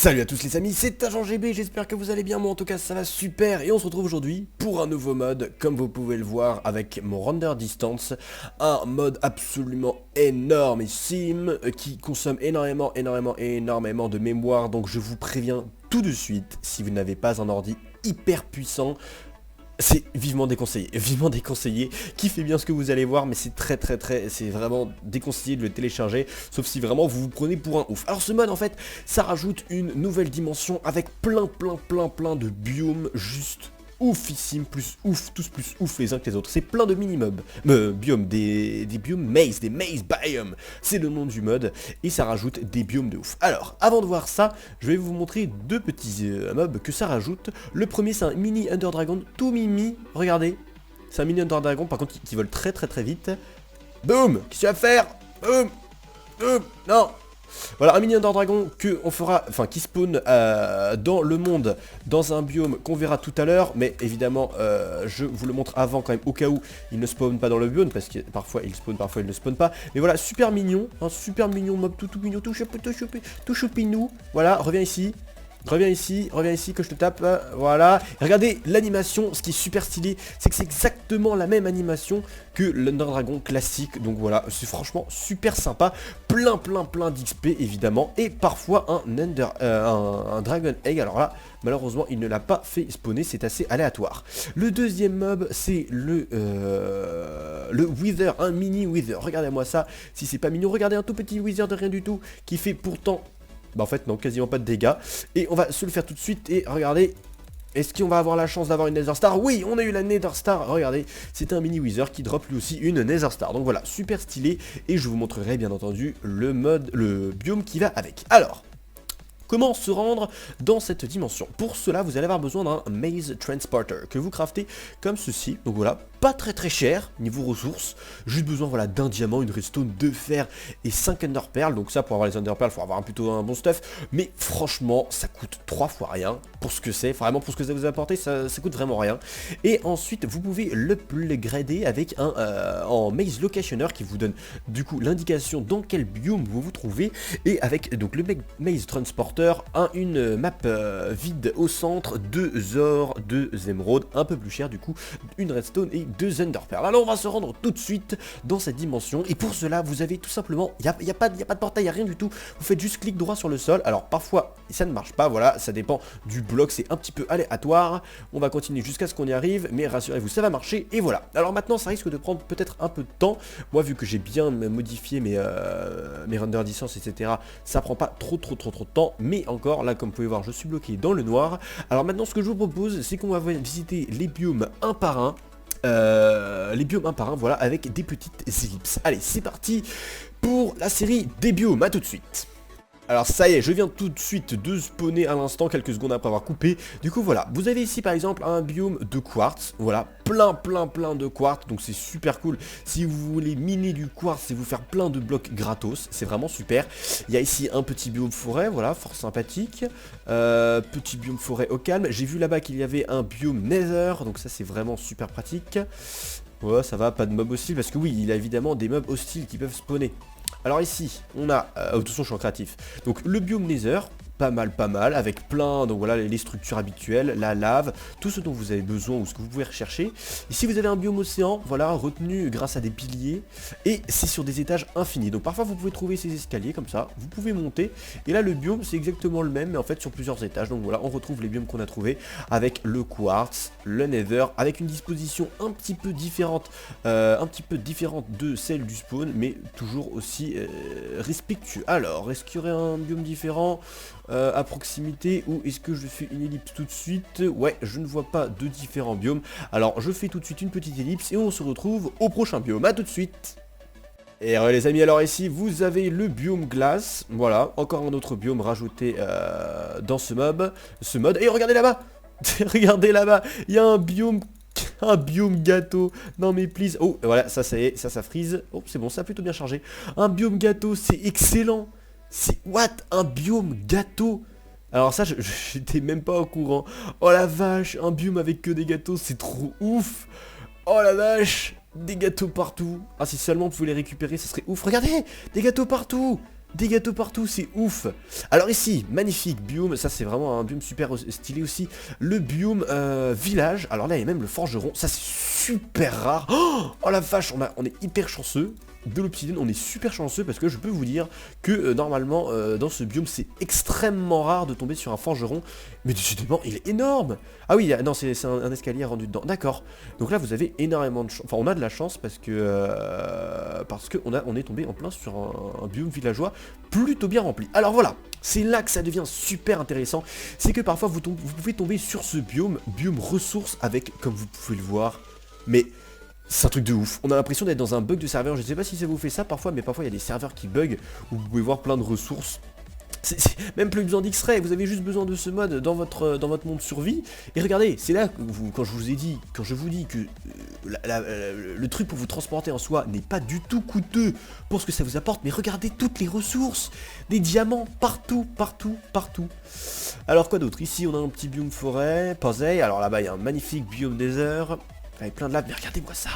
Salut à tous les amis, c'est Agent GB, j'espère que vous allez bien, moi en tout cas ça va super et on se retrouve aujourd'hui pour un nouveau mode, comme vous pouvez le voir avec mon render distance, un mode absolument énormissime qui consomme énormément de mémoire, donc je vous préviens tout de suite, si vous n'avez pas un ordi hyper puissant, c'est vivement déconseillé, kiffez bien ce que vous allez voir, mais c'est c'est vraiment déconseillé de le télécharger, sauf si vraiment vous vous prenez pour un ouf. Alors ce mode en fait, ça rajoute une nouvelle dimension avec plein de biomes juste oufissime, tous plus ouf les uns que les autres. C'est plein de mini-mobs, biomes, des biomes maze, des maze biomes, c'est le nom du mode, et ça rajoute des biomes de ouf. Alors, avant de voir ça, je vais vous montrer deux petits mobs que ça rajoute. Le premier, c'est un mini Ender Dragon, tout mimi, regardez. C'est un mini Ender Dragon, par contre, qui vole très vite. Boum, qu'est-ce que tu vas faire? Boum, boum, non. Voilà, un mini Ender Dragon qui spawn dans le monde, dans un biome qu'on verra tout à l'heure, mais évidemment, je vous le montre avant quand même, au cas où il ne spawn pas dans le biome, parce que parfois il spawn, parfois il ne spawn pas. Mais voilà, super mignon, un super mignon mob tout mignon, tout choupinou. Voilà, reviens ici, que je te tape, voilà. Et regardez l'animation, ce qui est super stylé, c'est que c'est exactement la même animation que l'Under Dragon classique, donc voilà, c'est franchement super sympa, plein d'XP évidemment, et parfois un Dragon Egg, alors là, malheureusement, il ne l'a pas fait spawner, c'est assez aléatoire. Le deuxième mob, c'est le Wither, un mini Wither, regardez-moi ça, si c'est pas mignon, regardez un tout petit Wither de rien du tout, qui fait pourtant... Bah en fait non, quasiment pas de dégâts. Et on va se le faire tout de suite et regardez. Est-ce qu'on va avoir la chance d'avoir une Nether Star? Oui, on a eu la Nether Star, regardez. C'est un mini Wither qui drop lui aussi une Nether Star. Donc voilà, super stylé. Et je vous montrerai bien entendu le biome qui va avec. Alors, comment se rendre dans cette dimension? Pour cela, vous allez avoir besoin d'un Maze Transporter que vous craftez comme ceci. Donc voilà, pas très cher niveau ressources. Juste besoin voilà d'un diamant, une redstone, 2 fer et 5 ender pearls. Donc ça, pour avoir les ender pearls, il faut avoir plutôt un bon stuff. Mais franchement, ça coûte 3 fois rien pour ce que c'est. Vraiment pour ce que ça vous apporte, ça coûte vraiment rien. Et ensuite, vous pouvez l'upgrader avec un en Maze Locationer qui vous donne du coup l'indication dans quel biome vous vous trouvez. Et avec donc le Maze Transporter, une map vide au centre, 2 or, 2 émeraudes, un peu plus cher du coup, une redstone et 2 ender pearls. Alors on va se rendre tout de suite dans cette dimension, et pour cela vous avez tout simplement, il n'y a pas de portail, il n'y a rien du tout, vous faites juste clic droit sur le sol. Alors parfois ça ne marche pas, voilà, ça dépend du bloc, c'est un petit peu aléatoire. On va continuer jusqu'à ce qu'on y arrive, mais rassurez-vous, ça va marcher, et voilà. Alors maintenant ça risque de prendre peut-être un peu de temps, moi vu que j'ai bien modifié mes render distance, etc., ça prend pas trop de temps, mais encore là comme vous pouvez voir je suis bloqué dans le noir. Alors maintenant ce que je vous propose, c'est qu'on va visiter les biomes un par un. Voilà, avec des petites ellipses. Allez, c'est parti pour la série des biomes, à tout de suite. Alors ça y est, je viens tout de suite de spawner à l'instant, quelques secondes après avoir coupé. Du coup voilà, vous avez ici par exemple un biome de quartz, voilà, plein de quartz, donc c'est super cool. Si vous voulez miner du quartz et vous faire plein de blocs gratos, c'est vraiment super. Il y a ici un petit biome forêt, voilà, fort sympathique. Petit biome forêt au calme. J'ai vu là-bas qu'il y avait un biome nether, donc ça c'est vraiment super pratique. Ouais, ça va, pas de mobs hostiles, parce que oui, il y a évidemment des mobs hostiles qui peuvent spawner. Alors ici, on a, de toute façon je suis en créatif, donc le biome Nether, pas mal, avec plein, donc voilà les structures habituelles, la lave, tout ce dont vous avez besoin ou ce que vous pouvez rechercher. Ici vous avez un biome océan, voilà, retenu grâce à des piliers, et c'est sur des étages infinis, donc parfois vous pouvez trouver ces escaliers comme ça, vous pouvez monter, et là le biome c'est exactement le même, mais en fait sur plusieurs étages, donc voilà, on retrouve les biomes qu'on a trouvés, avec le quartz, le nether, avec une disposition un petit peu différente de celle du spawn, mais toujours aussi respectueux. Alors, est-ce qu'il y aurait un biome différent à proximité, ou est-ce que je fais une ellipse tout de suite? Ouais, je ne vois pas de différents biomes. Alors, je fais tout de suite une petite ellipse et on se retrouve au prochain biome. À tout de suite. Et les amis, alors ici, vous avez le biome glace. Voilà, encore un autre biome rajouté dans ce mode. Et regardez là-bas. Regardez là-bas, il y a un biome gâteau. Non mais please. Oh voilà, ça y est, ça freeze. Oh c'est bon, ça a plutôt bien chargé. Un biome gâteau, c'est excellent. C'est what? Un biome gâteau? Alors ça, j'étais même pas au courant. Oh la vache, un biome avec que des gâteaux, c'est trop ouf. Oh la vache, des gâteaux partout. Ah si seulement on pouvait les récupérer, ça serait ouf. Regardez, des gâteaux partout. Des gâteaux partout, c'est ouf. Alors ici, magnifique biome, ça c'est vraiment un biome super stylé aussi. Le biome village, alors là il y a même le forgeron, ça c'est super rare. Oh la vache, on est hyper chanceux. De l'obsidienne, on est super chanceux parce que je peux vous dire que normalement dans ce biome c'est extrêmement rare de tomber sur un forgeron. Mais décidément il est énorme. Ah oui, non c'est un escalier rendu dedans, d'accord. Donc là vous avez énormément de chance, enfin on a de la chance parce que on est tombé en plein sur un biome villageois plutôt bien rempli. Alors voilà, c'est là que ça devient super intéressant, c'est que parfois vous pouvez tomber sur ce biome ressources avec, comme vous pouvez le voir, mais c'est un truc de ouf. On a l'impression d'être dans un bug de serveur. Je sais pas si ça vous fait ça parfois, mais parfois il y a des serveurs qui bug où vous pouvez voir plein de ressources. C'est même plus besoin d'X-Ray, vous avez juste besoin de ce mode dans votre monde survie. Et regardez, c'est là que quand je vous dis que le truc pour vous transporter en soi n'est pas du tout coûteux pour ce que ça vous apporte, mais regardez toutes les ressources, des diamants partout, partout, partout. Alors quoi d'autre? Ici on a un petit biome forêt, pareil. Alors là-bas il y a un magnifique biome désert avec plein de lave, mais regardez-moi ça.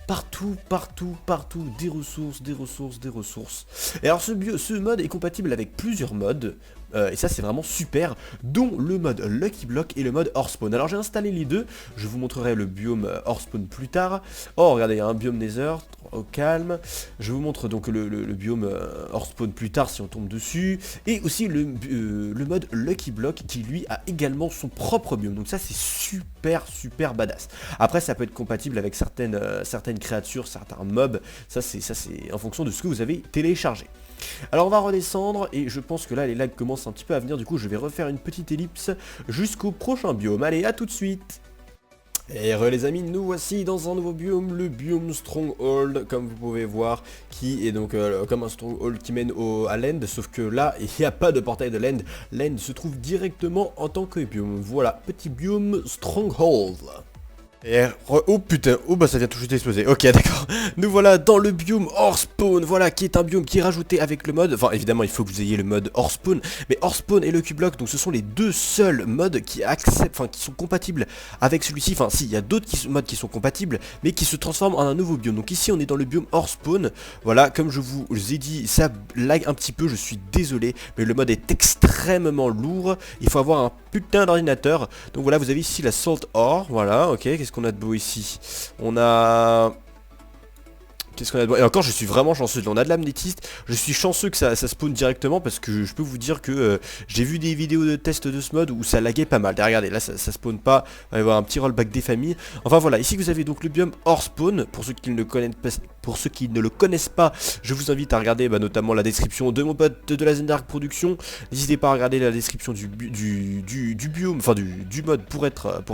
Partout, partout, partout, des ressources, des ressources, des ressources. Et alors ce mode est compatible avec plusieurs modes, et ça c'est vraiment super, dont le mode Lucky Block et le mode Hors Spawn. Alors j'ai installé les deux, je vous montrerai le biome Hors Spawn plus tard. Oh regardez, il y a un biome Nether, au calme. Je vous montre donc le biome Hors Spawn plus tard si on tombe dessus. Et aussi le mode Lucky Block qui lui a également son propre biome. Donc ça c'est super super badass. Après ça peut être compatible avec certaines créatures, certains mobs. Ça c'est en fonction de ce que vous avez téléchargé. Alors on va redescendre et je pense que là les lags commencent un petit peu à venir. Du coup je vais refaire une petite ellipse jusqu'au prochain biome. Allez, à tout de suite. Et les amis, nous voici dans un nouveau biome, le biome Stronghold, comme vous pouvez voir, qui est donc comme un Stronghold qui mène à l'End, sauf que là, il n'y a pas de portail de l'End, l'End se trouve directement en tant que biome. Voilà, petit biome Stronghold. Et oh putain, oh bah ça vient tout juste d'exploser, ok d'accord. Nous voilà dans le biome Hors Spawn, voilà, qui est un biome qui est rajouté avec le mode, enfin évidemment il faut que vous ayez le mode Hors Spawn, mais Hors Spawn et Lucky Block, donc ce sont les deux seuls modes qui acceptent, enfin qui sont compatibles avec celui-ci, enfin si, il y a d'autres modes qui sont compatibles, mais qui se transforment en un nouveau biome. Donc ici on est dans le biome Hors Spawn, voilà, comme je vous ai dit, ça lag un petit peu, je suis désolé, mais le mode est extrêmement lourd, il faut avoir un putain d'ordinateur. Donc voilà, vous avez ici la Salt Ore, voilà, ok, qu'est-ce qu'on a de beau ici? On a... Qu'est-ce qu'on a de beau? Et encore je suis vraiment chanceux, on a de l'amnétiste, je suis chanceux que ça spawn directement parce que je peux vous dire que j'ai vu des vidéos de test de ce mode où ça laguait pas mal. Regardez, là ça spawn pas, on va y avoir un petit rollback des familles. Enfin voilà, ici vous avez donc le biome Hors Spawn, pour ceux qui ne le connaissent pas, je vous invite à regarder notamment la description de mon pote de la Zendark Production. N'hésitez pas à regarder la description du biome, enfin du mode pour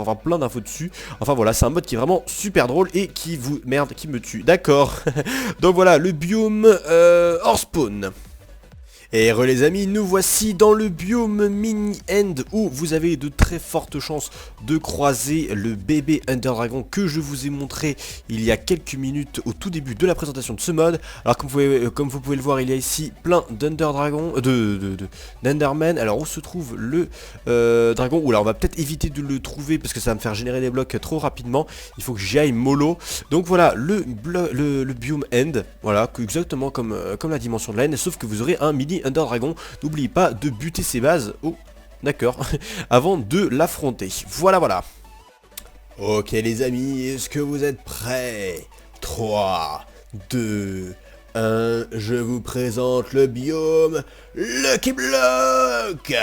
avoir plein d'infos dessus. Enfin voilà, c'est un mode qui est vraiment super drôle et qui me tue, d'accord. Donc voilà, le biome Hors Spawn. Et les amis, nous voici dans le biome Mini-End où vous avez de très fortes chances de croiser le bébé Ender Dragon que je vous ai montré il y a quelques minutes au tout début de la présentation de ce mode. Alors comme vous pouvez le voir, il y a ici plein d'Ender Dragon, d'Enderman. Alors où se trouve le dragon? Oula, on va peut-être éviter de le trouver parce que ça va me faire générer des blocs trop rapidement. Il faut que j'y aille mollo. Donc voilà, le biome End, voilà, exactement comme la dimension de l'End, sauf que vous aurez un mini Ender Dragon. N'oubliez pas de buter ses bases. Oh, d'accord. Avant de l'affronter. Voilà, voilà. Ok les amis, est-ce que vous êtes prêts? 3, 2, 1, je vous présente le biome Lucky Block.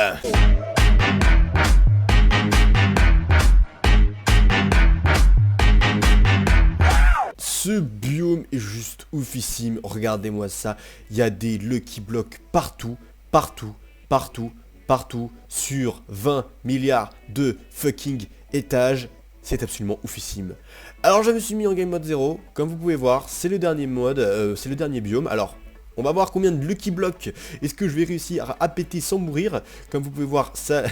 Ce biome est juste oufissime, regardez-moi ça, il y a des Lucky Blocks partout, partout, partout, partout, sur 20 milliards de fucking étages, c'est absolument oufissime. Alors je me suis mis en game mode 0, comme vous pouvez voir, c'est le dernier mode, c'est le dernier biome, alors... On va voir combien de Lucky Blocks est-ce que je vais réussir à péter sans mourir. Comme vous pouvez voir, ça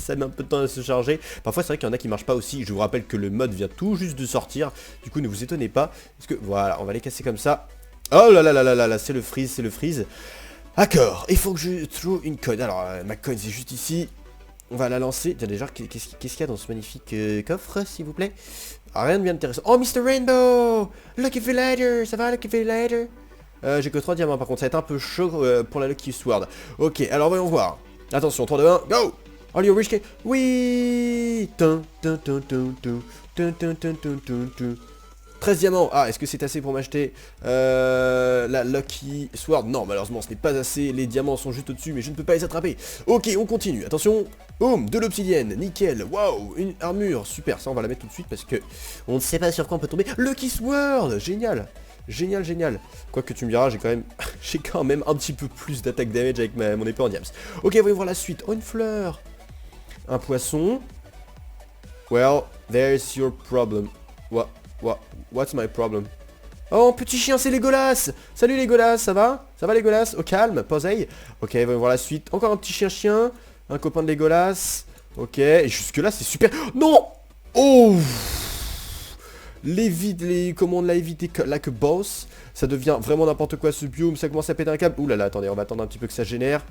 met un peu de temps à se charger. Parfois c'est vrai qu'il y en a qui marchent pas aussi. Je vous rappelle que le mode vient tout juste de sortir. Du coup ne vous étonnez pas. Parce que voilà, on va les casser comme ça. Oh là là là là là là, c'est le freeze, c'est le freeze. D'accord, il faut que je trouve une coin. Alors ma coin c'est juste ici. On va la lancer. Tiens déjà, qu'est-ce qu'il y a dans ce magnifique coffre s'il vous plaît? Rien de bien intéressant. Oh Mr Rainbow, Lucky Villager, ça va Lucky Villager? J'ai que 3 diamants par contre, ça va être un peu chaud pour la Lucky Sword. Ok, alors voyons voir. Attention, 3, 2, 1, go! All your wish can... Oui! 13 diamants. Ah, est-ce que c'est assez pour m'acheter la Lucky Sword? Non, malheureusement, ce n'est pas assez. Les diamants sont juste au-dessus, mais je ne peux pas les attraper. Ok, on continue. Attention. Boum, de l'obsidienne. Nickel. Waouh, une armure. Super, ça, on va la mettre tout de suite parce que on ne sait pas sur quoi on peut tomber. Lucky Sword. Génial. Génial, génial. Quoique tu me diras, j'ai quand même un petit peu plus d'attaque damage avec mon épée en diams. Ok, voyons voir la suite. Oh, une fleur. Un poisson. Well, there's your problem. What's my problem? Oh, petit chien, c'est Legolas! Salut Legolas, ça va? Ça va Legolas? Au calme, posez. Ok, voyons voir la suite. Encore un petit chien, un copain de Legolas. Ok, et jusque là c'est super. Non! Oh! Comment on l'a évité like a boss. Ça devient vraiment n'importe quoi ce biome, ça commence à péter un câble. Ouh là là, attendez, on va attendre un petit peu que ça génère.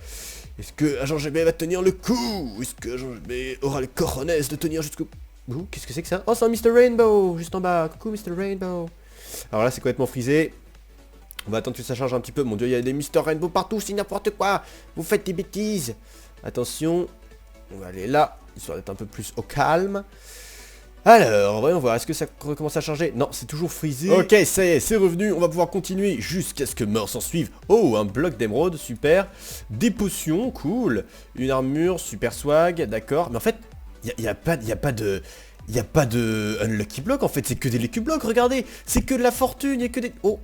Est-ce que Agent GB va tenir le coup? Est-ce que Agent GB aura le cojones de tenir jusqu'au... Ouh, qu'est-ce que c'est que ça? Oh, c'est un Mr. Rainbow, juste en bas. Coucou Mr. Rainbow. Alors là, c'est complètement frisé. On va attendre que ça charge un petit peu. Mon dieu, il y a des Mr. Rainbow partout, c'est n'importe quoi. Vous faites des bêtises. Attention. On va aller là, histoire d'être un peu plus au calme. Alors, voyons voir, est-ce que ça recommence à charger? Non, c'est toujours frisé. Ok, ça y est, c'est revenu, on va pouvoir continuer jusqu'à ce que mort s'en suive. Oh, un bloc d'émeraude, super. Des potions, cool. Une armure, super swag, d'accord. Mais en fait, il y a pas de unlucky block, en fait, c'est que des lucky blocks, regardez. C'est que de la fortune, il y a que des... Oh,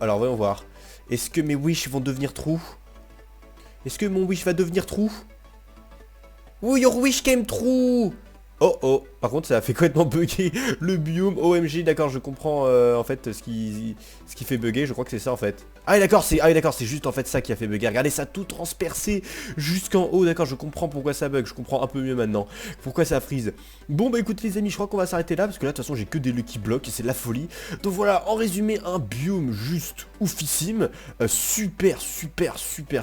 alors voyons voir. Est-ce que mes wish vont devenir true? Est-ce que mon wish va devenir true? Oh, your wish came true. Oh, par contre ça a fait complètement bugger le biome. OMG, d'accord, je comprends en fait ce qui fait bugger, je crois que c'est ça en fait. Ah d'accord, c'est juste en fait ça qui a fait bugger. Regardez ça tout transpercé jusqu'en haut, d'accord, je comprends pourquoi ça bug, je comprends un peu mieux maintenant. Pourquoi ça freeze. Bon bah écoutez les amis, je crois qu'on va s'arrêter là parce que là de toute façon j'ai que des lucky blocks et c'est de la folie. Donc voilà, en résumé, un biome juste oufissime, super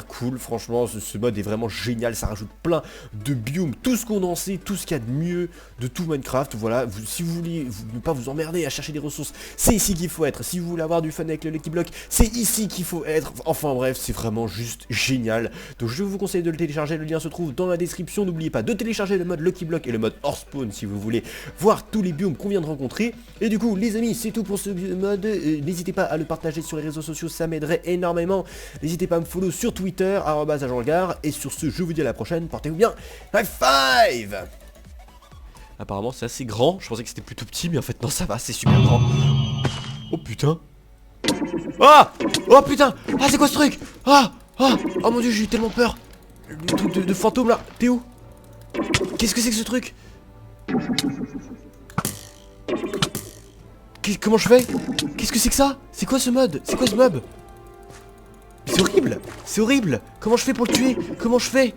cool, franchement ce mode est vraiment génial, ça rajoute plein de biomes, tout ce qu'on en sait, tout ce qu'il y a de mieux de tout Minecraft. Voilà, si vous voulez ne pas vous emmerder à chercher des ressources, c'est ici qu'il faut être. Si vous voulez avoir du fun avec le Lucky Block, c'est ici qu'il faut être. Enfin bref, c'est vraiment juste génial. Donc je vous conseille de le télécharger, le lien se trouve dans la description. N'oubliez pas de télécharger le mode Lucky Block et le mode hors spawn si vous voulez voir tous les biomes qu'on vient de rencontrer. Et du coup les amis, c'est tout pour ce mode. N'hésitez pas à le partager sur les réseaux sociaux, ça m'aiderait énormément. N'hésitez pas à me follow sur Twitter, @agentlegare. Et sur ce, je vous dis à la prochaine, portez-vous bien. High five. Apparemment c'est assez grand, je pensais que c'était plutôt petit mais en fait non ça va, c'est super grand. Oh putain. Ah. Oh putain. Ah c'est quoi ce truc? Oh mon dieu, j'ai eu tellement peur. Le truc de fantôme là, t'es où? Qu'est-ce que c'est que ce truc? Comment je fais? Qu'est-ce que c'est que ça? C'est quoi ce mode? C'est quoi ce mob? C'est horrible. C'est horrible. Comment je fais pour le tuer? Comment je fais?